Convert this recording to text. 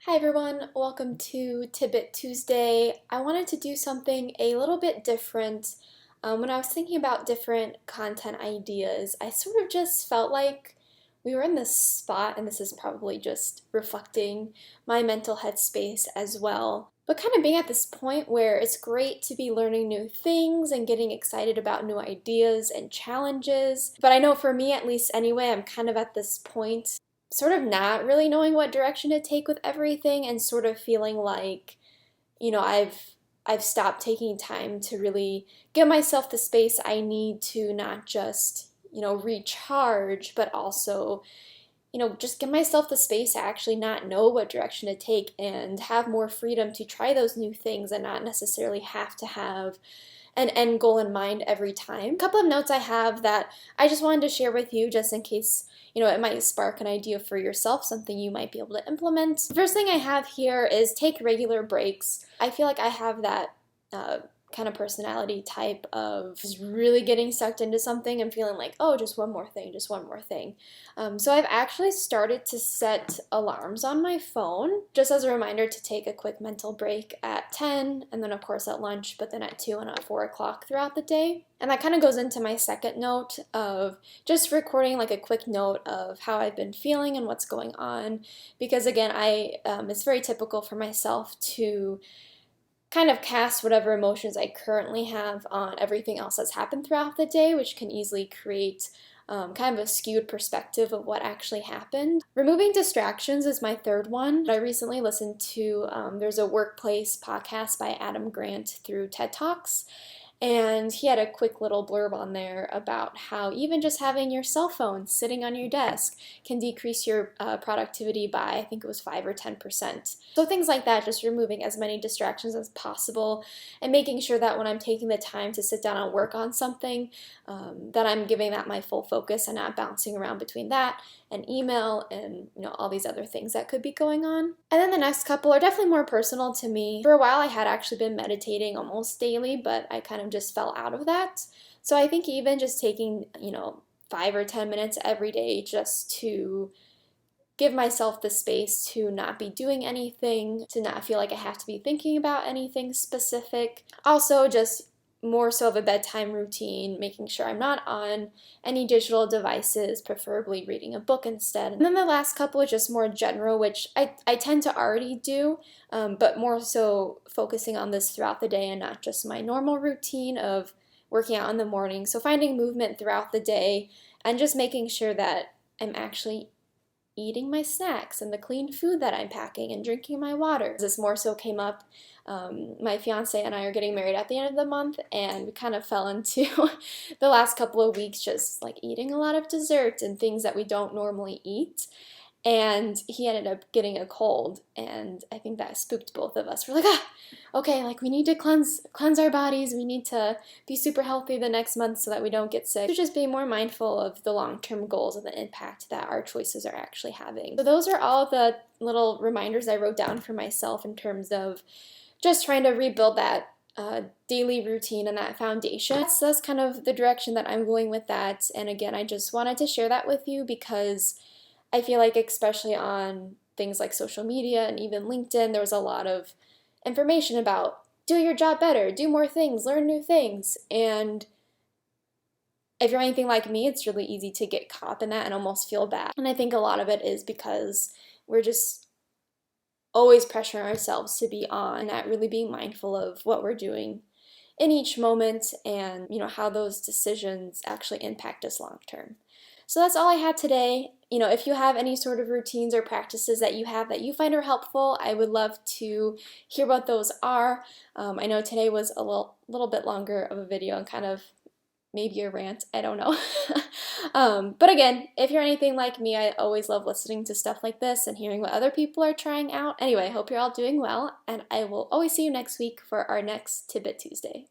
Hi everyone, welcome to Tidbit Tuesday. I wanted to do something a little bit different. When I was thinking about different content ideas, I sort of just felt like we were in this spot, and this is probably just reflecting my mental headspace as well. But kind of being at this point where it's great to be learning new things and getting excited about new ideas and challenges. But I know for me, at least anyway, I'm kind of at this point sort of not really knowing what direction to take with everything and sort of feeling like, I've stopped taking time to really give myself the space I need to not just, recharge, but also, just give myself the space to actually not know what direction to take and have more freedom to try those new things and not necessarily have to have an end goal in mind every time. A couple of notes I have that I just wanted to share with you just in case, it might spark an idea for yourself, something you might be able to implement. The first thing I have here is take regular breaks. I feel like I have that kind of personality type of just really getting sucked into something and feeling like, oh, just one more thing, just one more thing. So I've actually started to set alarms on my phone just as a reminder to take a quick mental break at 10 and then of course at lunch, but then at 2 and at 4 o'clock throughout the day. And that kind of goes into my second note of just recording like a quick note of how I've been feeling and what's going on. Because again, it's very typical for myself to kind of cast whatever emotions I currently have on everything else that's happened throughout the day, which can easily create kind of a skewed perspective of what actually happened. Removing distractions is my third one. I recently listened to, there's a workplace podcast by Adam Grant through TED Talks. And he had a quick little blurb on there about how even just having your cell phone sitting on your desk can decrease your productivity by, I think it was 5 or 10%. So things like that, just removing as many distractions as possible and making sure that when I'm taking the time to sit down and work on something, that I'm giving that my full focus and not bouncing around between that and email and all these other things that could be going on. And then the next couple are definitely more personal to me. For a while I had actually been meditating almost daily, but I kind of just fell out of that. So I think even just taking 5 or 10 minutes every day just to give myself the space to not be doing anything, to not feel like I have to be thinking about anything specific. Also just more so of a bedtime routine, making sure I'm not on any digital devices, preferably reading a book instead. And then the last couple is just more general, which I tend to already do, but more so focusing on this throughout the day and not just my normal routine of working out in the morning. So finding movement throughout the day and just making sure that I'm actually eating my snacks and the clean food that I'm packing and drinking my water. This more so came up. My fiance and I are getting married at the end of the month, and we kind of fell into the last couple of weeks just like eating a lot of dessert and things that we don't normally eat. And he ended up getting a cold, and I think that spooked both of us. We're like, okay, like we need to cleanse our bodies. We need to be super healthy the next month so that we don't get sick. So just being more mindful of the long-term goals and the impact that our choices are actually having. So those are all the little reminders I wrote down for myself in terms of just trying to rebuild that daily routine and that foundation. That's kind of the direction that I'm going with that. And again, I just wanted to share that with you because I feel like especially on things like social media and even LinkedIn, there was a lot of information about do your job better, do more things, learn new things. And if you're anything like me, it's really easy to get caught up in that and almost feel bad. And I think a lot of it is because we're just always pressuring ourselves to be on and not really being mindful of what we're doing in each moment and how those decisions actually impact us long term. So that's all I had today. If you have any sort of routines or practices that you have that you find are helpful, I would love to hear what those are. I know today was a little bit longer of a video and kind of maybe a rant, I don't know. But again, if you're anything like me, I always love listening to stuff like this and hearing what other people are trying out. Anyway, I hope you're all doing well, and I will always see you next week for our next Tidbit Tuesday.